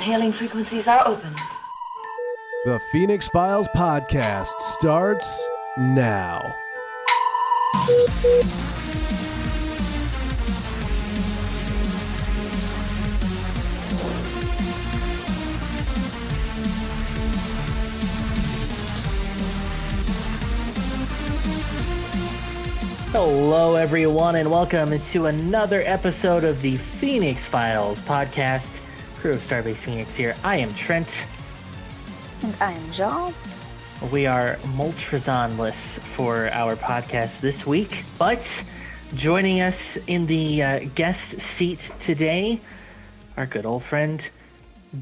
hailing frequencies are open. The Phoenix Files podcast starts now. Hello, everyone, and welcome to another episode of the Phoenix Files podcast. Crew of Starbase Phoenix here. I am Trent. And I am Jal. We are Moltrazonless for our podcast this week, but joining us in the guest seat today, our good old friend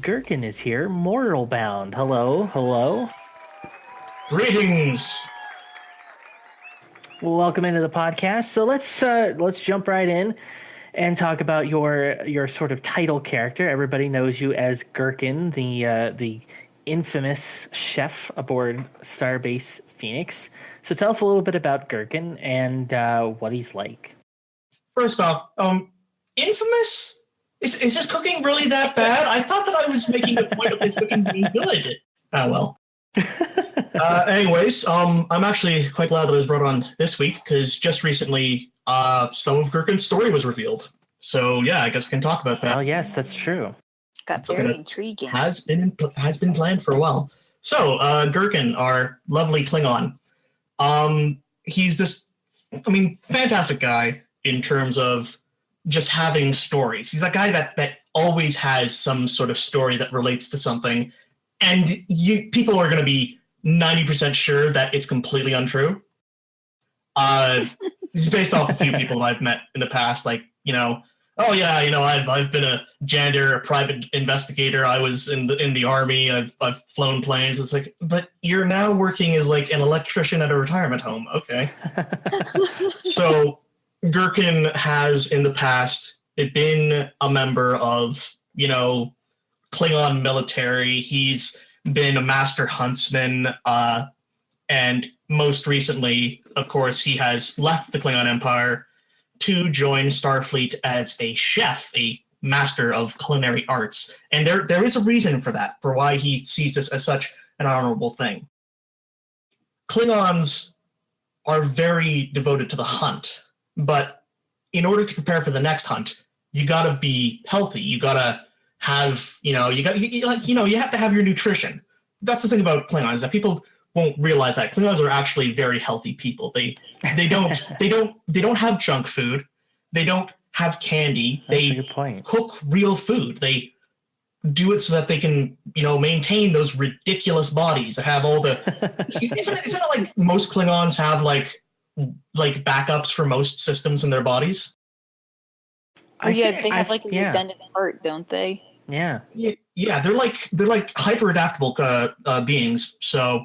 Gherkin is here. Mortalbound. Hello. Greetings. Well, welcome into the podcast. So let's jump right in and talk about your sort of title character. Everybody knows you as Gherkin, the infamous chef aboard Starbase Phoenix. So tell us a little bit about Gherkin and what he's like. First off, infamous? Is his cooking really that bad? I thought that I was making a point of his cooking being good. Oh well. Anyways, I'm actually quite glad that I was brought on this week because just recently, some of Gherkin's story was revealed. So yeah, I guess we can talk about that. Oh yes, that's true. Got very intriguing. Has been planned for a while. So Gherkin, our lovely Klingon, he's this, fantastic guy in terms of just having stories. He's that guy that always has some sort of story that relates to something. And people are going to be 90% sure that it's completely untrue. It's based off a few people that I've met in the past, like, I've been a janitor, a private investigator. I was in the army. I've flown planes. It's like, but you're now working as like an electrician at a retirement home. Okay. So Gherkin has in the past been a member of, Klingon military. He's been a master huntsman, and most recently, of course, he has left the Klingon Empire to join Starfleet as a chef, a master of culinary arts. And there is a reason for that, for why he sees this as such an honorable thing. Klingons are very devoted to the hunt, but in order to prepare for the next hunt, you gotta be healthy. You gotta have, you have to have your nutrition. That's the thing about Klingons, is that people won't realize that Klingons are actually very healthy people. They don't have junk food. They don't have candy. That's a good point. Cook real food. They do it so that they can, maintain those ridiculous bodies that have all the. Isn't it like most Klingons have like backups for most systems in their bodies? They have a redundant heart, don't they? Yeah. Yeah, they're like hyper adaptable beings. So,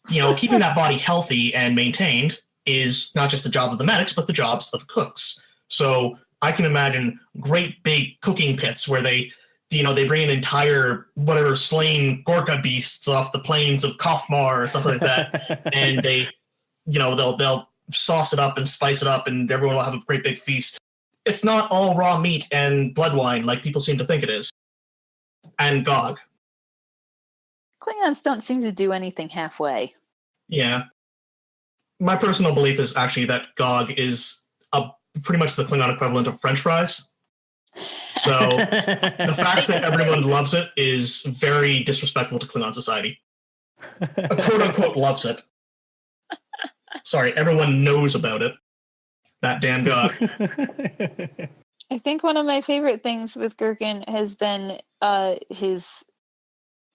keeping that body healthy and maintained is not just the job of the medics, but the jobs of cooks. So I can imagine great big cooking pits where they bring an entire slain Gorka beasts off the plains of Kothmar or something like that, and they'll sauce it up and spice it up, and everyone will have a great big feast. It's not all raw meat and blood wine like people seem to think it is. And Gog. Klingons don't seem to do anything halfway. Yeah. My personal belief is actually that Gog is pretty much the Klingon equivalent of French fries. So the fact that everyone loves it is very disrespectful to Klingon society. A quote-unquote loves it. Sorry, everyone knows about it. That damn Gog. I think one of my favorite things with Gherkin has been his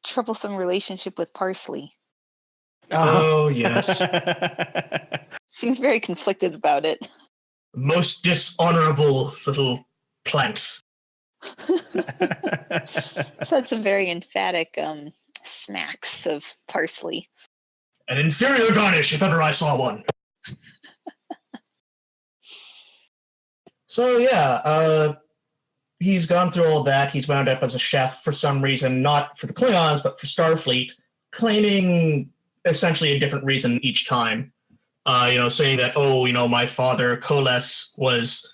troublesome relationship with parsley. Oh, yes. Seems very conflicted about it. Most dishonorable little plant. It's had some very emphatic smacks of parsley. An inferior garnish, if ever I saw one. So yeah, he's gone through all that. He's wound up as a chef for some reason, not for the Klingons, but for Starfleet, claiming essentially a different reason each time. Saying that, my father, Koles, was,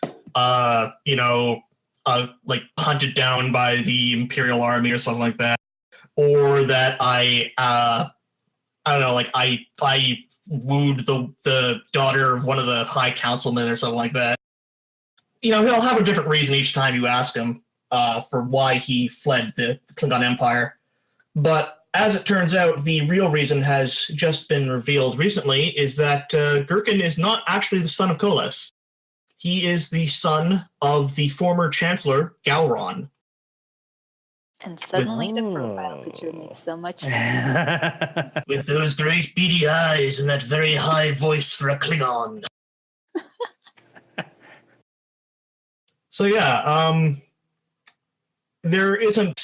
like hunted down by the Imperial Army or something like that, or that I don't know, like I wooed the daughter of one of the High Councilmen or something like that. You know, he'll have a different reason each time you ask him for why he fled the Klingon Empire. But as it turns out, the real reason has just been revealed recently, is that Gherkin is not actually the son of Kolis. He is the son of the former Chancellor, Gowron. And suddenly the profile picture makes so much sense. With those great beady eyes and that very high voice for a Klingon. So yeah, there isn't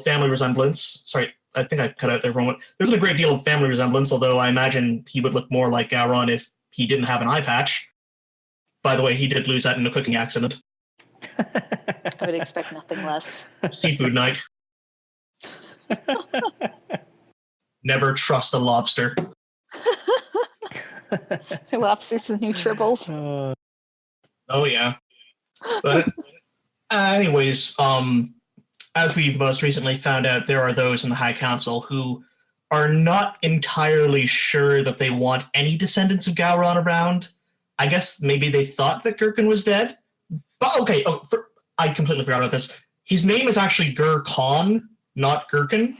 family resemblance. Sorry, I think I cut out there for a moment. There isn't a great deal of family resemblance, although I imagine he would look more like Gowron if he didn't have an eye patch. By the way, he did lose that in a cooking accident. I would expect nothing less. Seafood night. Never trust a lobster. Lobsters the new tribbles. Oh yeah. But anyways, as we've most recently found out, there are those in the High Council who are not entirely sure that they want any descendants of Gowron around. I guess maybe they thought that Gherkin was dead. But okay, I completely forgot about this. His name is actually Gherkin, not Gherkin.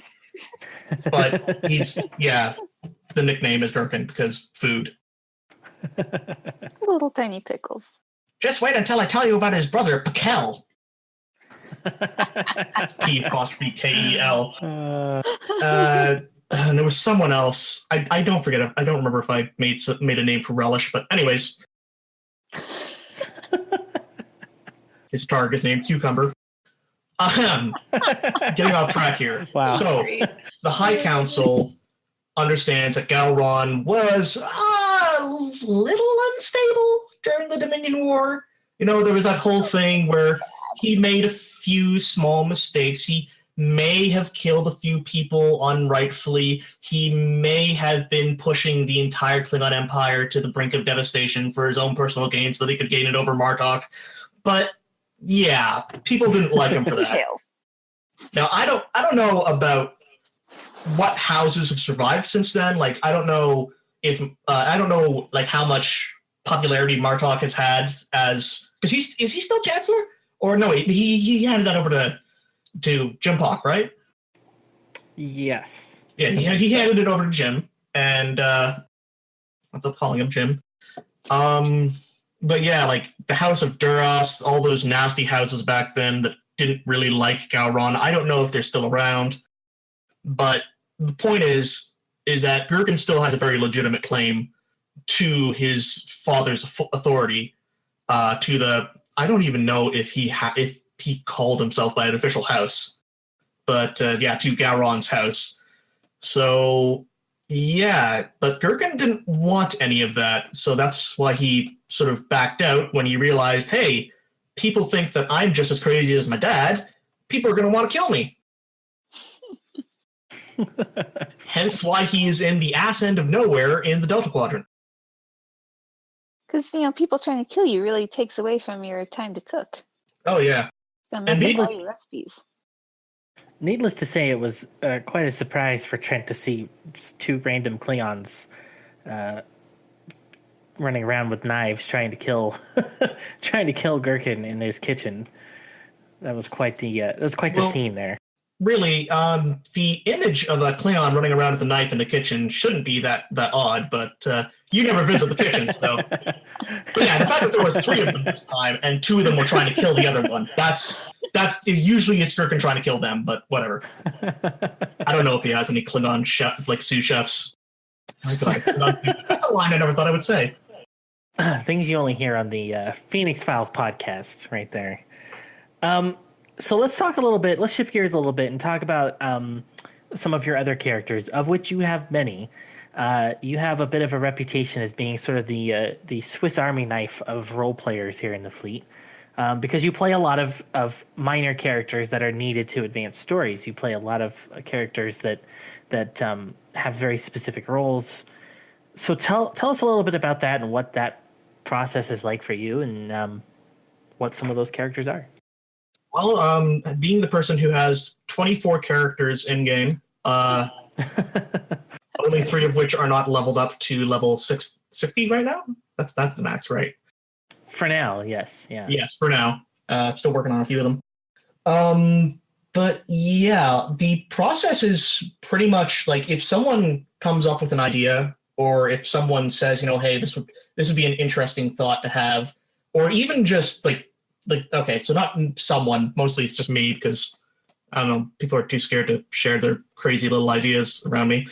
But the nickname is Gherkin because food. Little tiny pickles. Just wait until I tell you about his brother, Pakel. That's P''Kel. And there was someone else. I don't forget. I don't remember if I made a name for Relish, but anyways. His target's named Cucumber. Getting off track here. Wow. So, the High Council understands that Gowron was a little unstable during the Dominion War. You know, there was that whole thing where he made a few small mistakes. He may have killed a few people unrightfully. He may have been pushing the entire Klingon Empire to the brink of devastation for his own personal gain so that he could gain it over Martok. But yeah, people didn't like him for that. Details. Now, I don't know about what houses have survived since then. Like, I don't know if I don't know like how much popularity Martok has had as, because is he still Chancellor? Or no, he handed that over to Jim Pock, right? Yes. Yeah, he handed it over to Jim, and what's up calling him Jim? But yeah, like the House of Duras, all those nasty houses back then that didn't really like Gowron. I don't know if they're still around, but the point is that Gherkin still has a very legitimate claim to his father's authority. I don't even know if he called himself by an official house, but to Gowron's house. So yeah, but Gherkin didn't want any of that, so that's why he sort of backed out when he realized, hey, people think that I'm just as crazy as my dad. People are going to want to kill me. Hence why he's in the ass end of nowhere in the Delta Quadrant. Because, people trying to kill you really takes away from your time to cook. Oh, yeah. That messes up all your recipes. Needless to say, it was quite a surprise for Trent to see just two random Klingons running around with knives trying to kill Gherkin in his kitchen. That was quite the scene there. Really, the image of a Klingon running around with a knife in the kitchen shouldn't be that odd, but you never visit the kitchen, so. But yeah, the fact that there was 3 of them this time, and 2 of them were trying to kill the other one, that's usually it's Gherkin trying to kill them, but whatever. I don't know if he has any Klingon chefs, like sous chefs. That's a line I never thought I would say. Things you only hear on the Phoenix Files podcast, right there. So let's talk a little bit. Let's shift gears a little bit and talk about some of your other characters, of which you have many. You have a bit of a reputation as being sort of the Swiss Army knife of role players here in the fleet, because you play a lot of minor characters that are needed to advance stories. You play a lot of characters that have very specific roles. So tell us a little bit about that and what that process is like for you, and what some of those characters are. Well, being the person who has 24 characters in game, only 3 of which are not leveled up to level 60 right now. That's the max, right? For now, yes, yeah. Yes, for now. Still working on a few of them. But yeah, the process is pretty much like if someone comes up with an idea, or if someone says, hey, this would be an interesting thought to have, or even just like okay, so not someone, mostly it's just me because I don't know, people are too scared to share their crazy little ideas around me.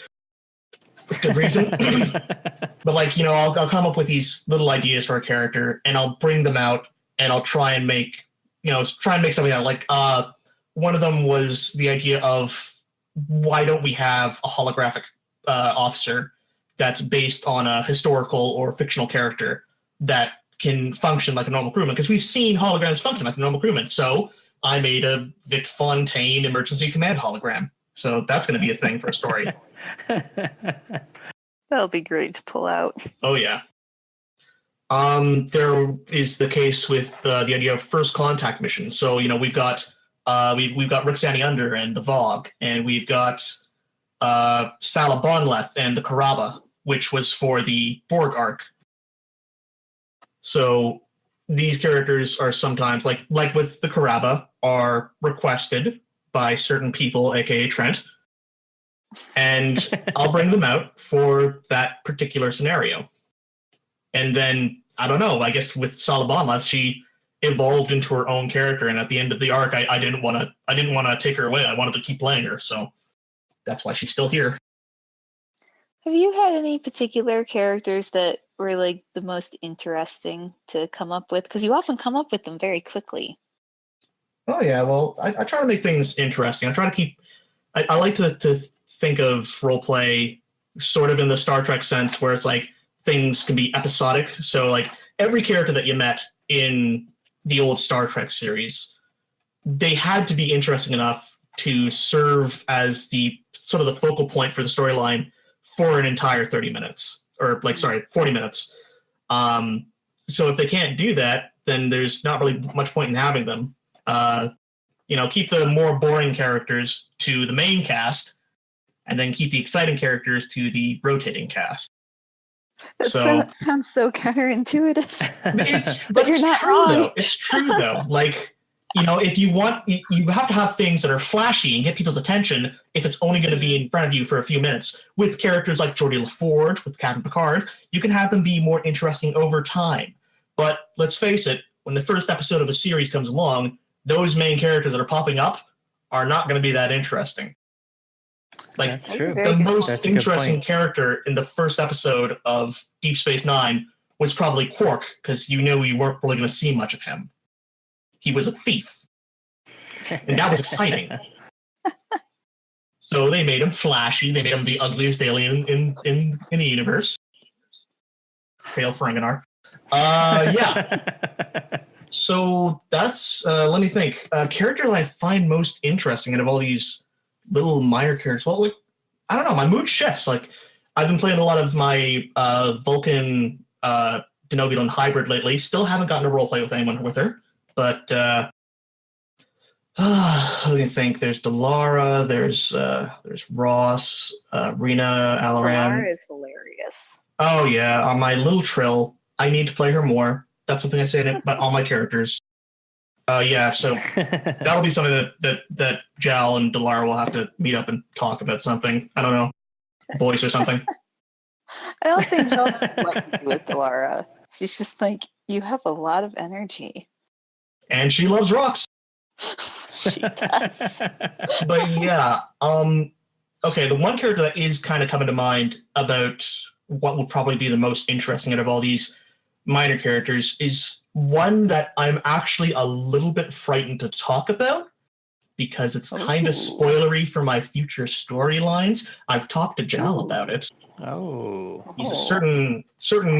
With good reason. But I'll come up with these little ideas for a character and I'll bring them out and I'll try and make something out. Like one of them was the idea of why don't we have a holographic officer that's based on a historical or fictional character that can function like a normal crewman, because we've seen holograms function like a normal crewman. So I made a Vic Fontaine emergency command hologram. So that's going to be a thing for a story. That'll be great to pull out. Oh yeah. There is the case with the idea of first contact missions. So we've got Roxanne Under and the Vogue, and we've got Sala Bonleth and the Karaba, which was for the Borg arc. So these characters are sometimes like with the Karaba are requested by certain people, aka Trent, and I'll bring them out for that particular scenario. And then I don't know, I guess with Sala Bonleth, she evolved into her own character, and at the end of the arc, I didn't want to take her away. I wanted to keep playing her, so that's why she's still here. Have you had any particular characters that were like the most interesting to come up with? Because you often come up with them very quickly. Oh yeah, well, I try to make things interesting. I try to keep. I like to think of roleplay sort of in the Star Trek sense, where it's like things can be episodic. So like every character that you met in the old Star Trek series, they had to be interesting enough to serve as the sort of the focal point for the storyline for an entire 30 minutes, or 40 minutes. So if they can't do that, then there's not really much point in having them. Keep the more boring characters to the main cast, and then keep the exciting characters to the rotating cast. That sounds so counterintuitive. But you're not true, wrong. though. It's true, though. If you want, you have to have things that are flashy and get people's attention if it's only going to be in front of you for a few minutes. With characters like Geordie LaForge, with Captain Picard, you can have them be more interesting over time. But let's face it, when the first episode of a series comes along, those main characters that are popping up are not going to be that interesting. That's true. The most interesting character in the first episode of Deep Space Nine was probably Quark, because you knew you weren't really going to see much of him. He was a thief. And that was exciting. So they made him flashy. They made him the ugliest alien in the universe. Hail Ferenginar. Yeah. So that's, let me think. A character that I find most interesting out of all these little minor characters, well, I don't know, my mood shifts. I've been playing a lot of my Vulcan Denobulan hybrid lately. Still haven't gotten to roleplay with anyone with her. But let me think. There's Delara. There's Ross. Rena Alaran. Delara is hilarious. Oh yeah, on my little Trill. I need to play her more. That's something I say about all my characters. Yeah, so that'll be something that Jal and Delara will have to meet up and talk about something. I don't know, voice or something. I don't think Jal knows what to do with Delara. She's just like, you have a lot of energy. And she loves rocks. She does. But yeah, okay, the one character that is kind of coming to mind about what would probably be the most interesting out of all these minor characters is one that I'm actually a little bit frightened to talk about because it's kind of spoilery for my future storylines. I've talked to Jal about it. Oh. He's a certain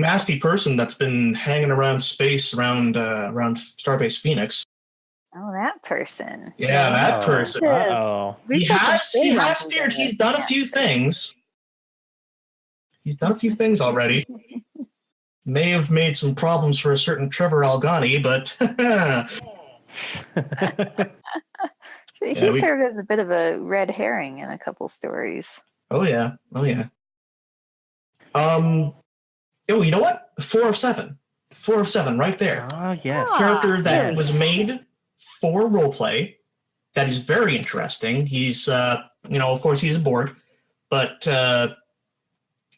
nasty person that's been hanging around space around Starbase Phoenix. Oh, that person. Yeah, that person. Uh-oh. He has feared. He's done a few things. He's done a few things already. may have made some problems for a certain Trevor Algani, but He Yeah, served as a bit of a red herring in a couple stories. oh yeah. Oh, you know what? 4 of 7. 4 of 7, right there. Oh, yes. Character that yes. was made for roleplay. That is very interesting. He's, of course, he's a Borg, but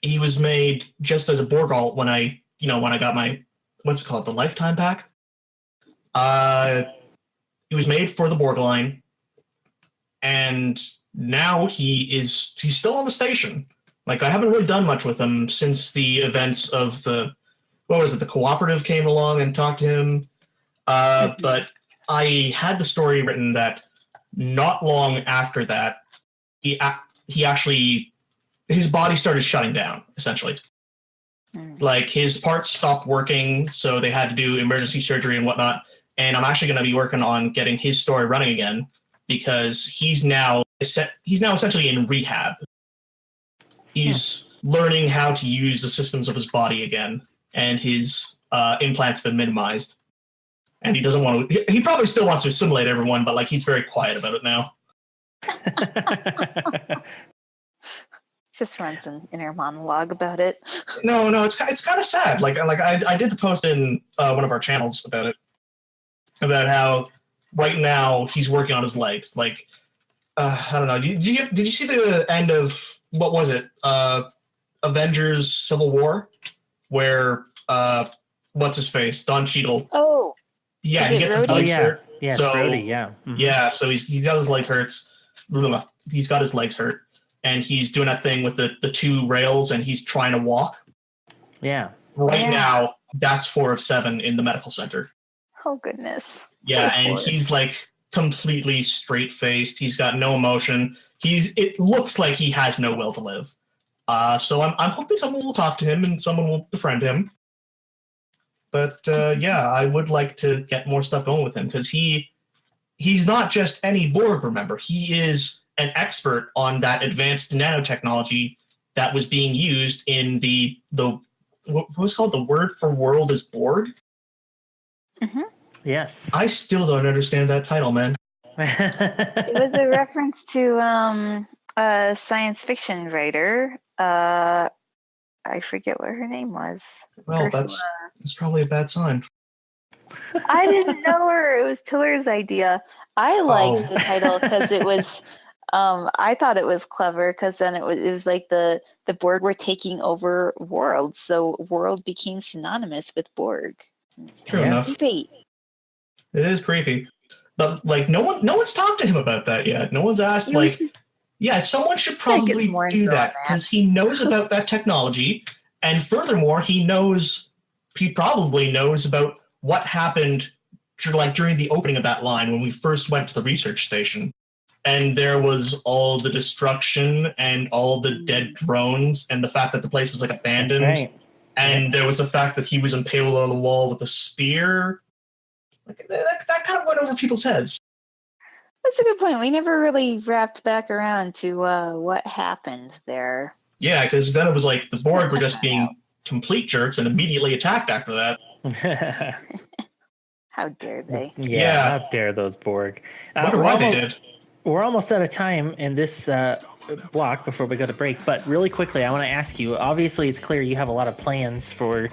he was made just as a Borg alt when I got my, what's it called, the Lifetime Pack. He was made for the Borg line, and now he's still on the station. Like, I haven't really done much with him since the events of the cooperative came along and talked to him. But I had the story written that not long after that, he actually, his body started shutting down, essentially. Like, his parts stopped working, so they had to do emergency surgery and whatnot. And I'm actually going to be working on getting his story running again, because he's now essentially in rehab. He's learning how to use the systems of his body again, and his implants have been minimized. And he doesn't want to. He probably still wants to assimilate everyone, but like, he's very quiet about it now. Just runs an inner monologue about it. No, it's kind of sad. Like I did the post in one of our channels about it, about how right now he's working on his legs. Like, I don't know. Did you see the end of, what was it? Avengers Civil War, where what's his face? Don Cheadle. Oh. Yeah, he gets his legs hurt. Yeah, so, Brody, yeah. Mm-hmm. Yeah, so he's got his leg hurts. He's got his legs hurt, and he's doing that thing with the 2 rails, and he's trying to walk. Yeah. Right now, that's 4 of 7 in the medical center. Oh, goodness. Yeah, and he's like completely straight-faced. He's got no emotion. It looks like he has no will to live. So I'm hoping someone will talk to him and someone will befriend him. But yeah, I would like to get more stuff going with him, because he's not just any Borg, remember. He is an expert on that advanced nanotechnology that was being used in the what was called, the word for world is Borg? Mm-hmm. Yes. I still don't understand that title, man. It was a reference to a science fiction writer. I forget what her name was. Well, Ursula. that's probably a bad sign. I didn't know her. It was Tiller's idea. I liked the title because it was. I thought it was clever because then it was like the Borg were taking over world, so world became synonymous with Borg. True enough. Creepy. It is creepy, but like no one's talked to him about that yet. No one's asked. Like, yeah, someone should probably do that, because he knows about that technology, and furthermore, he probably knows about what happened during the opening of that line when we first went to the research station. And there was all the destruction and all the dead drones and the fact that the place was like abandoned. That's right. And there was the fact that he was impaled on the wall with a spear. Like, that kind of went over people's heads. That's a good point. We never really wrapped back around to what happened there. Yeah, because then it was like the Borg were just being complete jerks and immediately attacked after that. How dare they? Yeah. How dare those Borg. Wonder why they did. We're almost out of time in this block before we go to break, but really quickly, I want to ask you, obviously it's clear you have a lot of plans for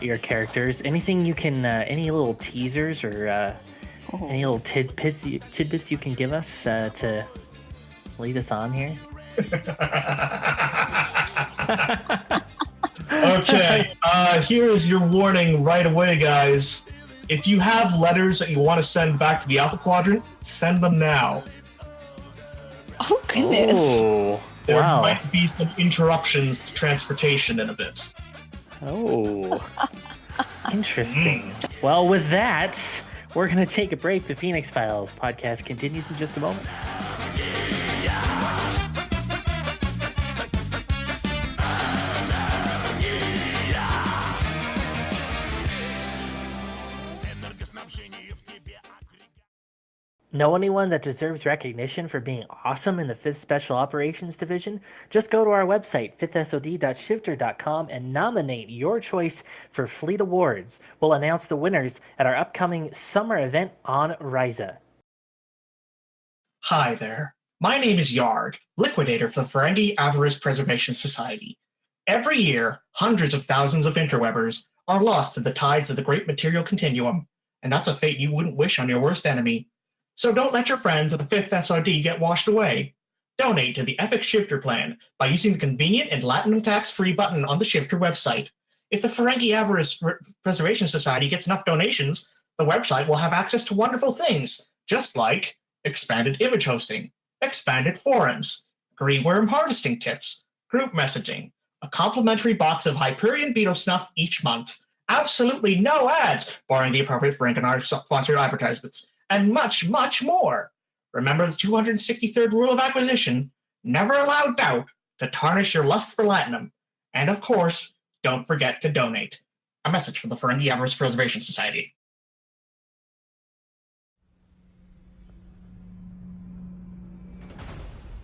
your characters. Anything you can, any little teasers or any little tidbits you can give us to lead us on here? Okay, here is your warning right away, guys. If you have letters that you want to send back to the Alpha Quadrant, send them now. Oh, goodness. Oh, There wow. might be some interruptions to transportation in a bit. Oh, interesting. Well, with that, we're going to take a break. The Phoenix Files podcast continues in just a moment. Know anyone that deserves recognition for being awesome in the 5th Special Operations Division? Just go to our website, 5thsod.shifter.com, and nominate your choice for Fleet Awards. We'll announce the winners at our upcoming summer event on Ryza. Hi there. My name is Yarg, liquidator for the Ferengi Avarice Preservation Society. Every year, hundreds of thousands of interwebers are lost to the tides of the Great Material Continuum, and that's a fate you wouldn't wish on your worst enemy. So don't let your friends at the 5th SRD get washed away. Donate to the Epic Shifter Plan by using the convenient and Latinum tax-free button on the Shifter website. If the Ferengi Avarice Preservation Society gets enough donations, the website will have access to wonderful things, just like expanded image hosting, expanded forums, greenworm harvesting tips, group messaging, a complimentary box of Hyperion beetle snuff each month, absolutely no ads, barring the appropriate Frankenstein-sponsored advertisements, and much, much more. Remember the 263rd rule of acquisition: never allow doubt to tarnish your lust for Latinum. And of course, don't forget to donate. A message from the Ferengi Avarice Preservation Society.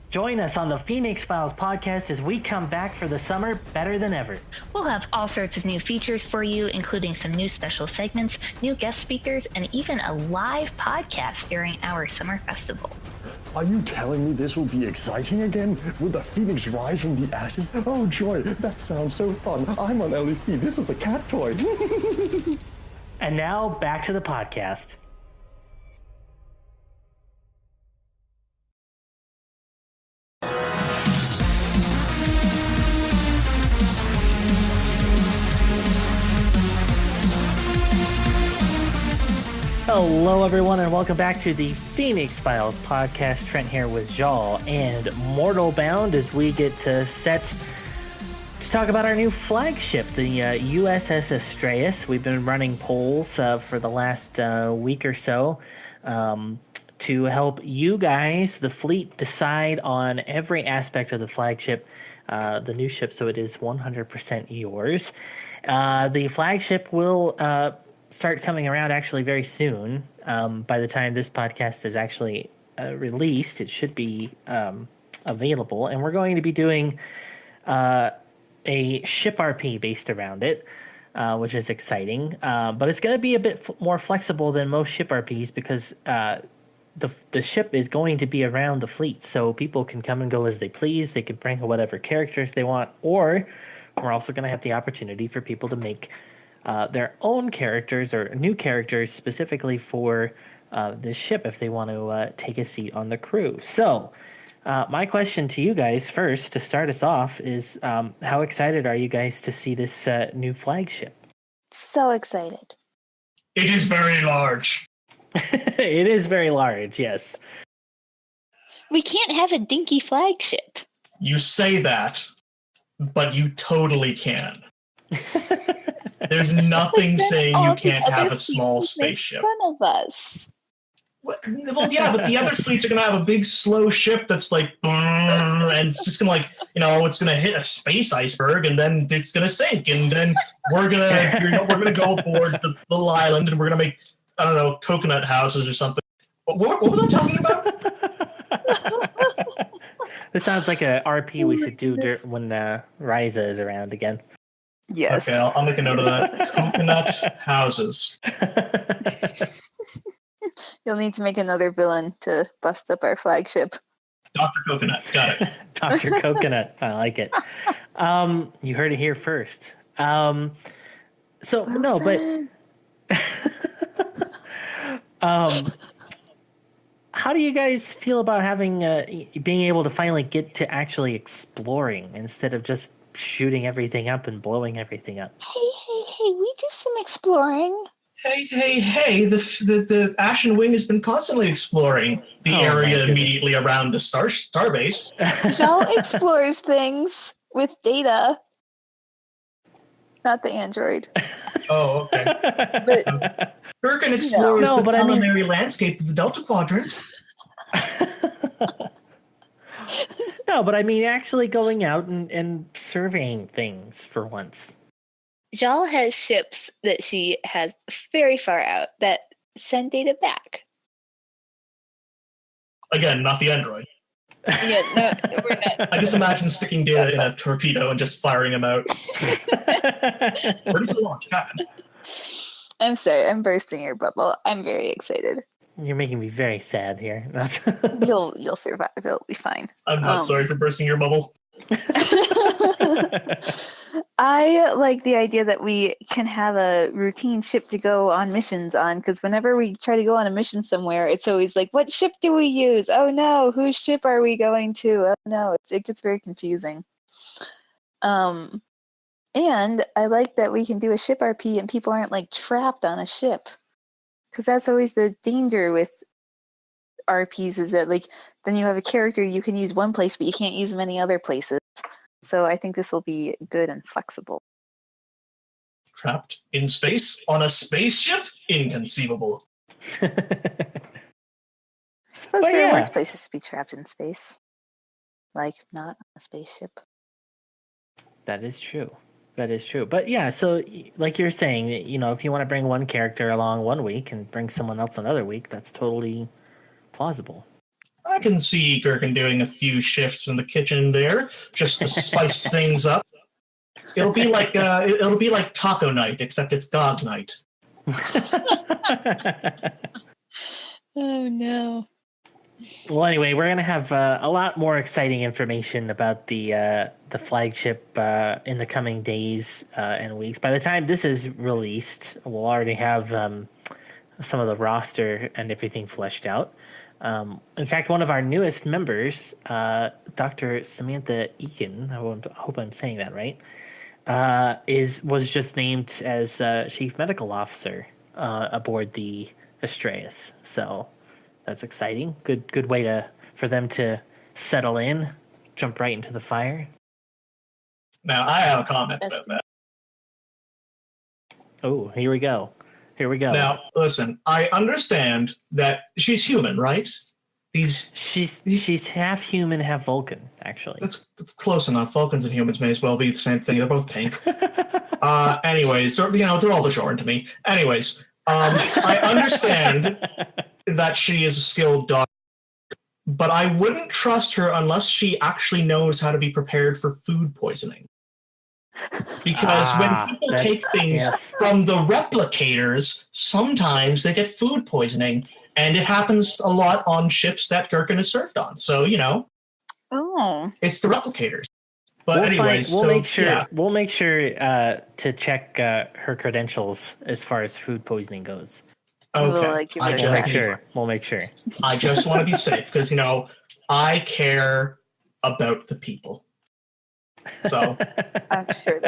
Join us on the Phoenix Files podcast as we come back for the summer better than ever. We'll have all sorts of new features for you, including some new special segments, new guest speakers, and even a live podcast during our summer festival. Are you telling me this will be exciting again? Will the phoenix rise from the ashes? Oh joy, that sounds so fun. I'm on LSD. This is a cat toy. And now back to the podcast. Hello, everyone, and welcome back to the Phoenix Files podcast. Trent here with Jal and Mortalbound as we get set to talk about our new flagship, the USS Astraeus. We've been running polls for the last week or so to help you guys, the fleet, decide on every aspect of the flagship, the new ship, so it is 100% yours. The flagship will start coming around actually very soon. By the time this podcast is actually released, it should be available. And we're going to be doing a ship RP based around it, which is exciting. But it's going to be a bit more flexible than most ship RPs because the ship is going to be around the fleet. So people can come and go as they please. They can bring whatever characters they want. Or we're also going to have the opportunity for people to make their own characters or new characters specifically for this ship if they want to take a seat on the crew. So my question to you guys first to start us off is how excited are you guys to see this new flagship? So excited. It is very large. It is very large, yes. We can't have a dinky flagship. You say that, but you totally can. There's nothing saying you can't have a small spaceship. Fun of us. Well, yeah, but the other fleets are going to have a big slow ship that's like, and it's just going to it's going to hit a space iceberg, and then it's going to sink, and then we're going to go aboard the little island, and we're going to make, I don't know, coconut houses or something. What was I talking about? This sounds like a RP we should do when Ryza is around again. Yes. Okay, I'll make a note of that. Coconut houses. You'll need to make another villain to bust up our flagship. Dr. Coconut, got it. Dr. Coconut, I like it. You heard it here first. No, but how do you guys feel about having being able to finally get to actually exploring instead of just shooting everything up and blowing everything up? Hey, we do some exploring. Hey, the Ashen Wing has been constantly exploring the area immediately around the starbase. Jal explores things with data. Not the android. Oh, okay. But Gherkin explores the culinary landscape of the Delta Quadrant. No, but I mean actually going out and surveying things for once. Jal has ships that she has very far out that send data back. Again, not the android. Yeah, no, we're not. I just imagine sticking data in a torpedo and just firing them out. Ready to launch, Captain. I'm sorry, I'm bursting your bubble. I'm very excited. You're making me very sad here. You'll survive. It'll be fine. I'm not sorry for bursting your bubble. I like the idea that we can have a routine ship to go on missions on, because whenever we try to go on a mission somewhere, it's always like, what ship do we use? Oh no, whose ship are we going to? Oh no, it gets very confusing. And I like that we can do a ship RP and people aren't like trapped on a ship, because that's always the danger with RPs, is that like then you have a character you can use one place but you can't use them any other places. So I think this will be good and flexible. Trapped in space on a spaceship? Inconceivable. I suppose there are worse places to be trapped in space, like not on a spaceship. That is true. That is true. But yeah, so like you're saying, you know, if you want to bring one character along one week and bring someone else another week, that's totally plausible. I can see Gherkin doing a few shifts in the kitchen there, just to spice things up. It'll be like taco night, except it's God night. Oh no. Well, anyway, we're gonna have a lot more exciting information about the flagship in the coming days and weeks. By the time this is released, we'll already have some of the roster and everything fleshed out. In fact, one of our newest members, Dr. Samantha Eakin, I hope I'm saying that right, was just named as Chief Medical Officer aboard the Astraeus. So that's exciting. Good way for them to settle in, jump right into the fire. Now, I have a comment about that. Oh, here we go. Now, listen, I understand that she's human, right? She's half human, half Vulcan, actually. That's close enough. Vulcans and humans may as well be the same thing. They're both pink. Anyways, so, they're all Bajoran to me. Anyways, I understand that she is a skilled doctor, but I wouldn't trust her unless she actually knows how to be prepared for food poisoning. Because when people take things from the replicators, sometimes they get food poisoning, and it happens a lot on ships that Gherkin is served on. So, you know, it's the replicators. But we'll make sure to check her credentials as far as food poisoning goes. Okay, we'll make sure. I just want to be safe because, you know, I care about the people. So I'm sure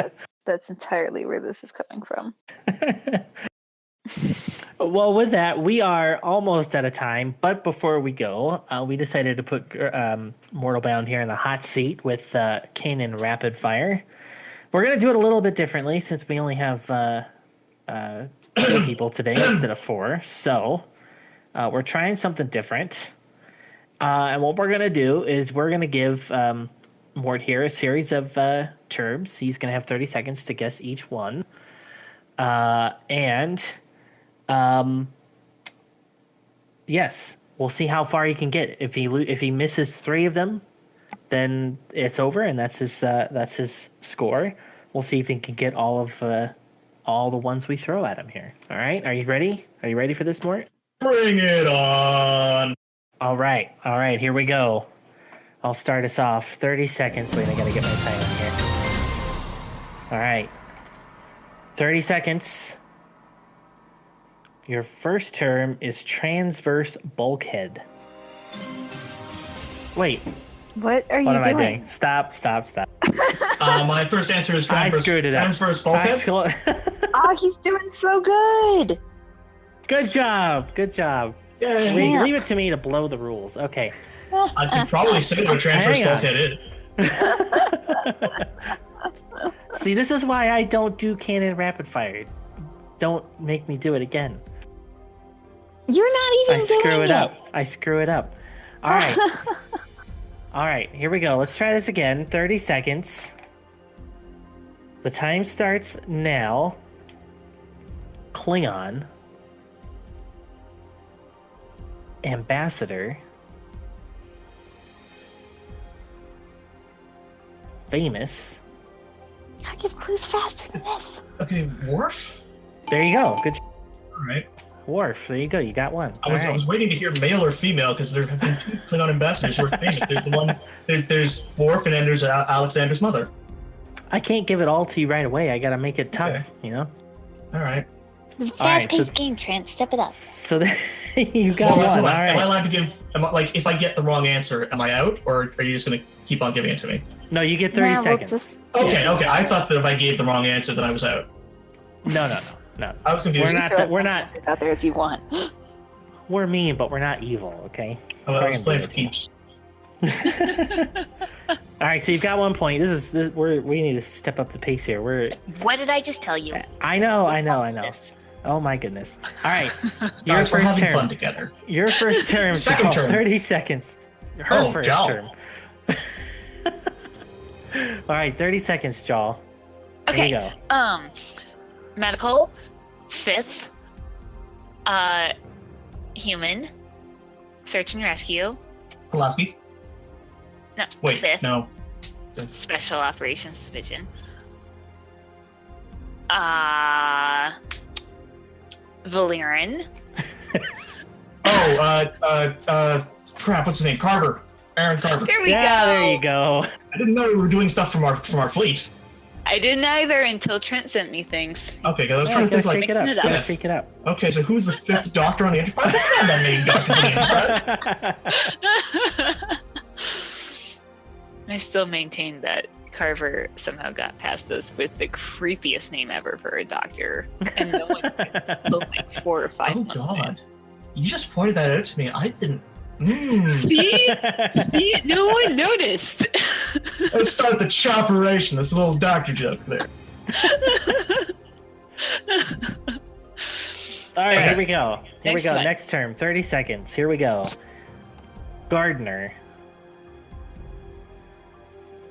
that's entirely where this is coming from. Well, with that, we are almost out of time. But before we go, we decided to put Mortalbound here in the hot seat with Canon Rapid Fire. We're going to do it a little bit differently since we only have 2 people today instead of 4. So we're trying something different. And what we're going to do is we're going to give Mort here a series of terms. He's going to have 30 seconds to guess each one. Yes, we'll see how far he can get. If he misses 3 of them, then it's over, and that's his score. We'll see if he can get all the ones we throw at him here. All right, are you ready? Are you ready for this, Mort? Bring it on! All right, here we go. I'll start us off. 30 seconds. Wait, I gotta get my time in here. All right. 30 seconds. Your first term is transverse bulkhead. Wait. What are you doing? Am I doing? Stop. My first answer is transverse, I screwed it transverse up. bulkhead. He's doing so good. Good job. Yay. Wait, leave it to me to blow the rules. Okay. I could probably say what transverse bulkhead is. See, this is why I don't do Canon Rapid Fire. Don't make me do it again. You're not even doing it. I screw it up. All right. All right, here we go. Let's try this again. 30 seconds. The time starts now. Klingon. Ambassador. famous. I give clues faster than this. Okay, Worf? There you go. Good. All right. Worf. There you go. You got one. I was waiting to hear male or female because there have been 2 Klingon ambassadors who are famous. There's the one. There's Worf, and then there's Alexander's mother. I can't give it all to you right away. I gotta make it tough. Okay. You know. All right. It's a All right, fast-paced so- game, Trent. Step it up. So you got one. Hold on. All right. Am I allowed to give? If I get the wrong answer, am I out, or are you just gonna keep on giving it to me? No, you get 30 Nah, we'll seconds. just- Okay. I thought that if I gave the wrong answer, then I was out. No. I was confused. We're not. Throw as We're many not. answers out there as you want. We're mean, but we're not evil. Okay. I was playing for keeps. All right. So you've got 1 point. We need to step up the pace here. What did I just tell you? I know. Oh my goodness. All right. Your Guys, we're first having term. fun together. Your first term. Second Jal, term. 30 seconds. Her Oh, first Jal. term. All right. 30 seconds, Jal. Here Okay. you go. Medical, 5th, human, search and rescue. Pulaski? No, Wait, 5th, no. special operations division. Valyrian. Crap, what's his name? Carver. Aaron Carver. There we Yeah, go. there you go. I didn't know we were doing stuff from our fleet. I didn't either until Trent sent me things. Okay, because I was Yeah, trying to gotta think shake it up. mixing it up. Gotta shake it up. okay, so who's the 5th Doctor on the Enterprise? There's not that many Doctors on the Enterprise. I still maintain that Carver somehow got past us with the creepiest name ever for a doctor, and no one until like 4 or 5 Oh months. God, you just pointed that out to me. I didn't. See? See? No one noticed. Let's start the chopperation. This little doctor joke there. All right, Okay. here we go. Here Next we go. one. Next term, 30 seconds. Here we go. Gardener.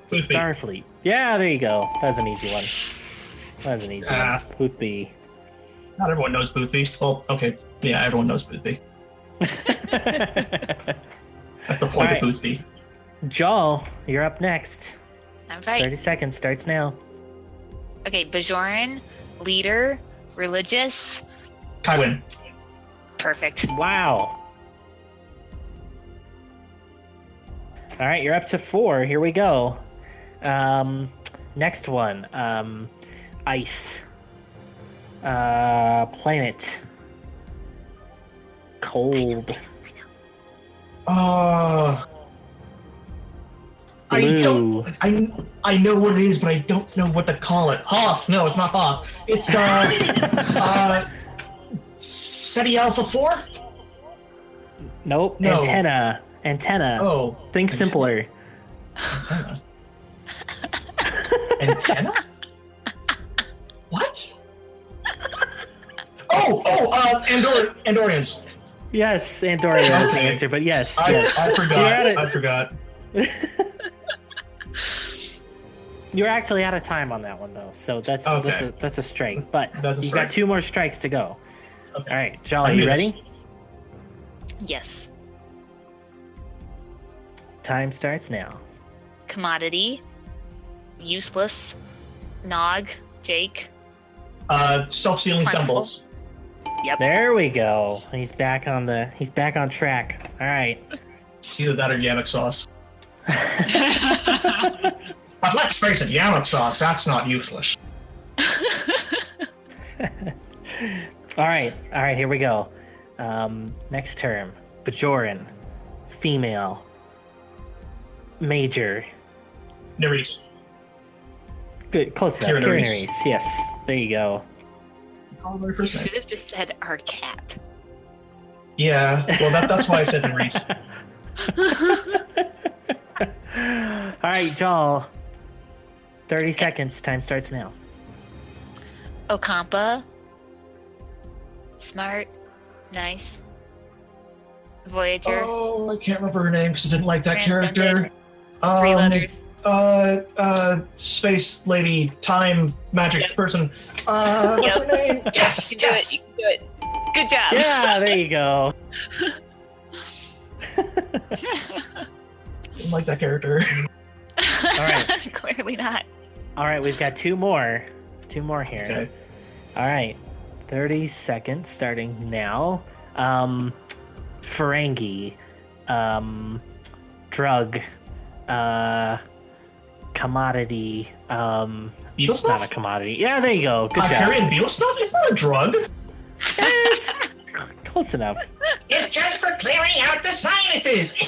Boothby. Starfleet. Yeah, there you go. That was an easy one. That was an easy Ah. one. Boothby. Not everyone knows Boothby. Well, okay, yeah, everyone knows Boothby. That's the point Alright. of Boothby. Jal, you're up next. All 30 right. seconds starts now. Okay, Bajoran, leader, religious. Kywin. Perfect. Wow. All right, you're up to 4. Here we go. Next one. Ice. Planet. Cold. Blue. I know what it is, but I don't know what to call it. Hoth. No, it's not Hoth. It's SETI Alpha 4? Nope. No. Antenna. Oh. Think antenna. simpler. Antenna. Antenna? What? Andorians. Yes, Andoria is the Okay. answer, but yes. I You're at forgot. it. I forgot. You're actually out of time on that one, though, so that's Okay. that's a strike. But That's a you've strike. got 2 more strikes to go. Okay. All right, Jal, I are you knew this. ready? Yes. Time starts now. Commodity, useless, Nog, Jake. Self-sealing Plentiful. stumbles. Yep. There we go. He's back on track. All right. It's either that or Yamuk sauce. But let's face it, Yamuk sauce, that's not useless. All right, here we go. Next term. Bajoran. Female. Major. Nerys. Good, close enough. Kira Kira Nerys. Nerys. Yes, there you go. Call her You first name. should have just said our cat. Yeah, well, that's why I said Nerys. All right, Jal. 30 seconds. Time starts now. Ocampa. Smart. Nice. Voyager. Oh, I can't remember her name because I didn't like that Transcendent. character. 3 letters. Space lady, time magic Yep. person. What's Yep. her name? Yes, You can do it. You can do it. Good job. Yeah, there you go. Didn't like that character. All right. Clearly not. All right, we've got two more. Two more here. Okay. All right. 30 seconds starting now. Ferengi. Drug. Commodity. Beetle stuff? Not a commodity. Yeah, there you go. Good job. Hyperion beetle stuff? It's not a drug. It's close enough. It's just for clearing out the sinuses.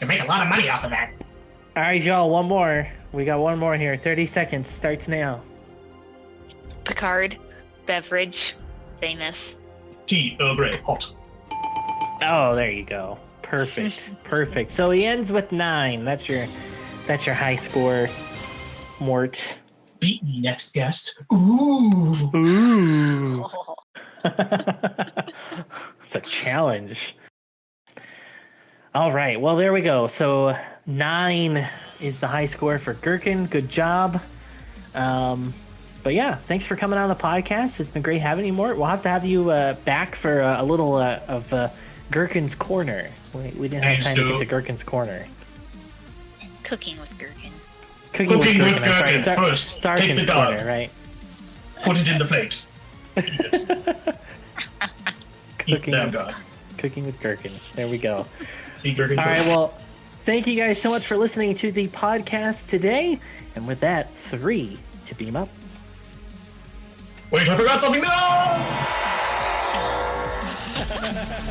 You make a lot of money off of that. All right, y'all. One more. We got one more here. 30 seconds starts now. Picard, beverage, famous. Tea, Earl Grey, hot. Oh, there you go. Perfect. Perfect. So he ends with 9. That's your high score, Mort. Beat me, next guest. Ooh. Ooh. Oh. It's a challenge. All right. Well, there we go. So 9 is the high score for Gherkin. Good job. But yeah, thanks for coming on the podcast. It's been great having you, Mort. We'll have to have you back for a little of Gherkin's Corner. We didn't have time to get to Gherkin's Corner. Cooking with Gherkin. Cooking with Gherkin. Gherkin. Right. First, It's take the Gherkin's dog. Corner, right? Put it in the plate. Eat that dog. Cooking with Gherkin. There we go. See Gherkin. All right, well, thank you guys so much for listening to the podcast today. And with that, 3 to beam up. Wait, I forgot something. No!